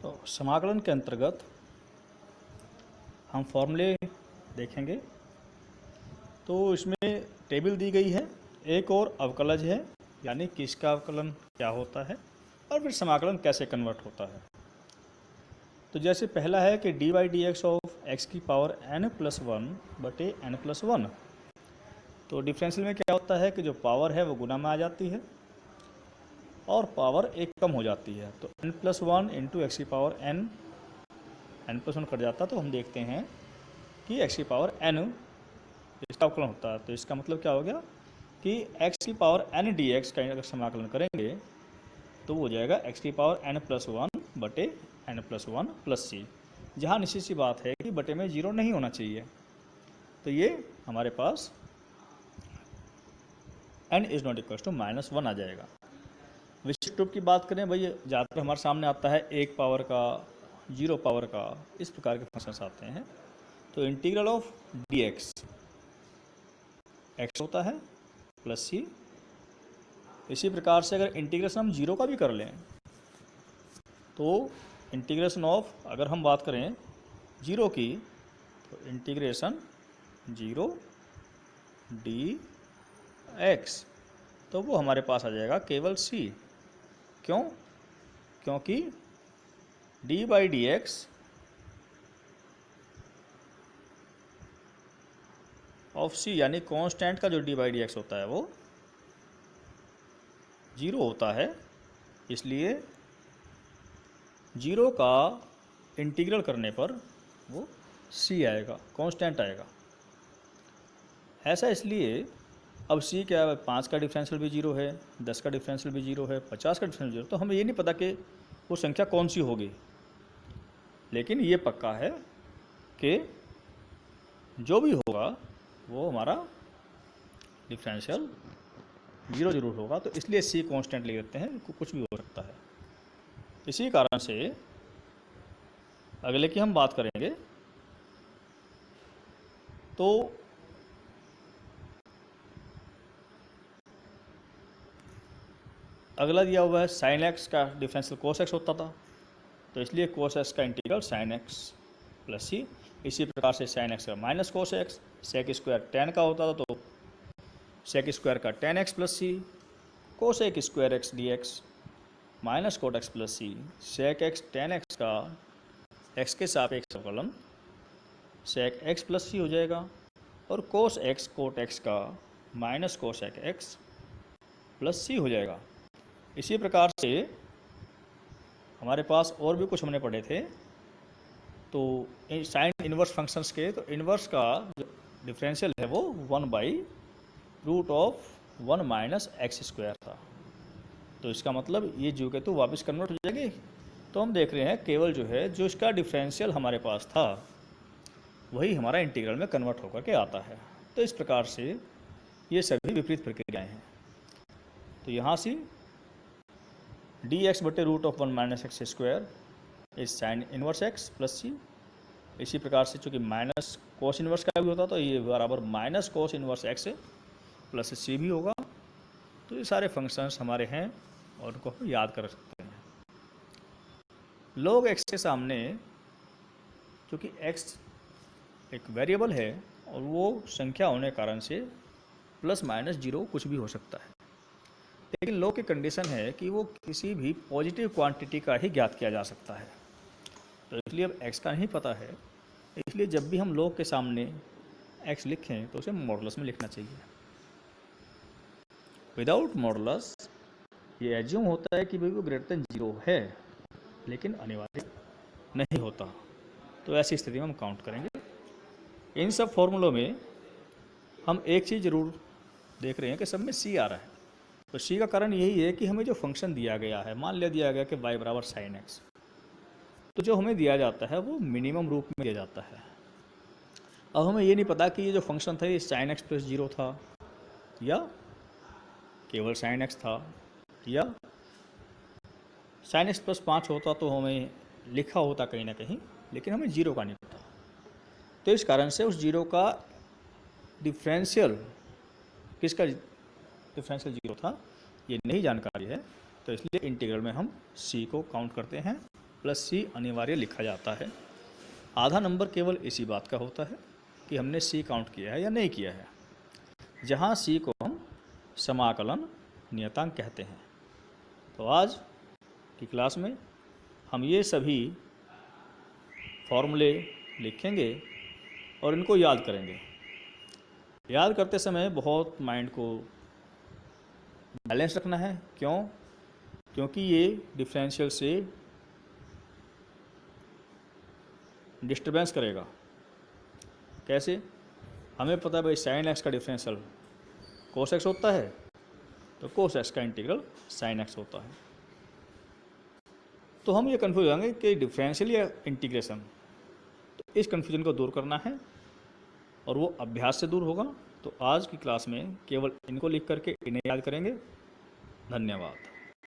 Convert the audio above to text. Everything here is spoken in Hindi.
तो समाकलन के अंतर्गत हम फॉर्मूले देखेंगे। तो इसमें टेबल दी गई है, एक और अवकलज है, यानी कि इसका अवकलन क्या होता है और फिर समाकलन कैसे कन्वर्ट होता है। तो जैसे पहला है कि D by D X of x की पावर n प्लस वन बटे n प्लस वन। तो डिफरेंशियल में क्या होता है कि जो पावर है वो गुना में आ जाती है और पावर एक कम हो जाती है। तो n plus one into X की power n plus one cut जाता है। तो हम देखते हैं कि एक्स की पावर n इसका अवकलन होता है। तो इसका मतलब क्या हो गया कि x की पावर n डी एक्स का अगर समाकलन करेंगे तो वो हो जाएगा x की पावर n प्लस वन बटे n प्लस वन प्लस सी, जहाँ निश्चित सी बात है कि बटे में जीरो नहीं होना चाहिए। तो ये हमारे पास n is not equal to minus one आ जाएगा। विशिष्ट रूप की बात करें भाई, ज़्यादातर हमारे सामने आता है एक पावर का, जीरो पावर का, इस प्रकार के फंक्शंस आते हैं। तो integral of D x x होता है प्लस सी। इसी प्रकार से अगर इंटीग्रेशन हम जीरो का भी कर लें तो इंटीग्रेशन ऑफ, अगर हम बात करें जीरो की, तो इंटीग्रेशन जीरो डी एक्स, तो वो हमारे पास आ जाएगा केवल सी। क्यों? क्योंकि D by D X of C, यानी कांस्टेंट का जो डी बाई डी एक्स होता है वो जीरो होता है, इसलिए जीरो का इंटीग्रल करने पर वो सी आएगा, कांस्टेंट आएगा। ऐसा इसलिए, अब सी क्या है, 5 का डिफरेंशियल भी जीरो है, 10 का डिफरेंशियल भी जीरो है, 50 का डिफरेंशियल जीरो, तो हमें ये नहीं पता कि वो संख्या कौन सी होगी, लेकिन ये पक्का है कि जो भी होगा वो हमारा डिफरेंशियल जीरो जरूर होगा। तो इसलिए सी कांस्टेंट ले लेते हैं, कुछ भी हो सकता है। इसी कारण से अगले की हम बात करेंगे। तो अगला दिया हुआ है साइन एक्स का डिफरेंशियल कोस एक्स होता था, तो इसलिए कोस एक्स का integral sine X plus C. इसी प्रकार से साइन एक्स का minus cos X, sec square tan का होता था, तो सेक स्क्वायर का tan X plus C, cosec square X D X minus cot X plus C, sec X tan X का एक्स के सापेक्ष अवकलन सेक एक्स प्लस सी हो जाएगा, और कोस एक्स कोट एक्स का माइनस कोस एक्स प्लस सी हो जाएगा। इसी प्रकार से हमारे पास और भी कुछ हमने पढ़े थे। तो साइन इनवर्स फंक्शंस के, तो इनवर्स का जो डिफरेंशियल है वो one by root of one minus x square था। तो इसका मतलब ये जो के तो वापस कन्वर्ट हो जाएगी। तो हम देख रहे हैं केवल जो है, जो इसका डिफरेंशियल हमारे पास था वही हमारा इंटीग्रल में कन्वर्ट होकर के आता है। तो इस प्रकार से ये सभी विपरीत प्रक्रियाएं हैं। तो यहाँ से डी एक्स बटे root of one minus x square is sine inverse X plus C. इसी प्रकार से चूँकि माइनस कोस इनवर्स का भी होता, तो ये बराबर minus cos inverse X plus C भी होगा। तो ये सारे फंक्शंस हमारे हैं और उनको हम याद कर सकते हैं। log x के सामने, क्योंकि x एक वेरिएबल है और वो संख्या होने के कारण से प्लस माइनस जीरो कुछ भी हो सकता है, लेकिन log की कंडीशन है कि वो किसी भी पॉजिटिव क्वांटिटी का ही ज्ञात किया जा सकता है। तो इसलिए अब x का नहीं पता है, इसलिए जब भी हम log के सामने x लिखें तो उसे मॉडुलस में लिखना चाहिए। विदाउट मॉडुलस ये एज्यूम होता है कि भाई वो ग्रेटर देन जीरो है, लेकिन अनिवार्य नहीं होता। तो ऐसी स्थिति में हम काउंट करेंगे। इन सब फॉर्मूलों में हम एक चीज़ जरूर देख रहे हैं कि सब में सी आ रहा है। तो सी का कारण यही है कि हमें जो फंक्शन दिया गया है, मान लिया दिया गया कि y बराबर साइन एक्स, तो जो हमें दिया जाता है वो मिनिमम रूप में दिया जाता है। अब हमें ये नहीं पता कि ये जो फंक्शन था ये साइन एक्स प्लस जीरो था, या केवल साइन एक्स था, या साइन एक्स प्लस 5 होता तो हमें लिखा होता कहीं ना कहीं, लेकिन हमें जीरो का नहीं पता। तो इस कारण से उस जीरो का डिफरेंशियल, किसका डिफरेंशियल जीरो था, ये नहीं जानकारी है। तो इसलिए इंटीग्रल में हम सी को काउंट करते हैं प्लस सी अनिवार्य लिखा जाता है। आधा नंबर केवल इसी बात का होता है कि हमने सी काउंट किया है या नहीं किया है, जहाँ सी को हम समाकलन नियतांक कहते हैं। तो आज की क्लास में हम ये सभी फॉर्मूले लिखेंगे और इनको याद करेंगे। याद करते समय बहुत माइंड को बैलेंस रखना है। क्यों? क्योंकि ये डिफरेंशियल से डिस्टर्बेंस करेगा। कैसे? हमें पता है भाई साइन एक्स का डिफरेंशियल कोस एक्स होता है, तो कोस एक्स का इंटीग्रल साइन एक्स होता है। तो हम ये कन्फ्यूज हो जाएंगे कि डिफरेंशियल या इंटीग्रेशन। तो इस कन्फ्यूजन को दूर करना है और वो अभ्यास से दूर होगा। तो आज की क्लास में केवल इनको लिख करके इन्हें याद करेंगे। धन्यवाद।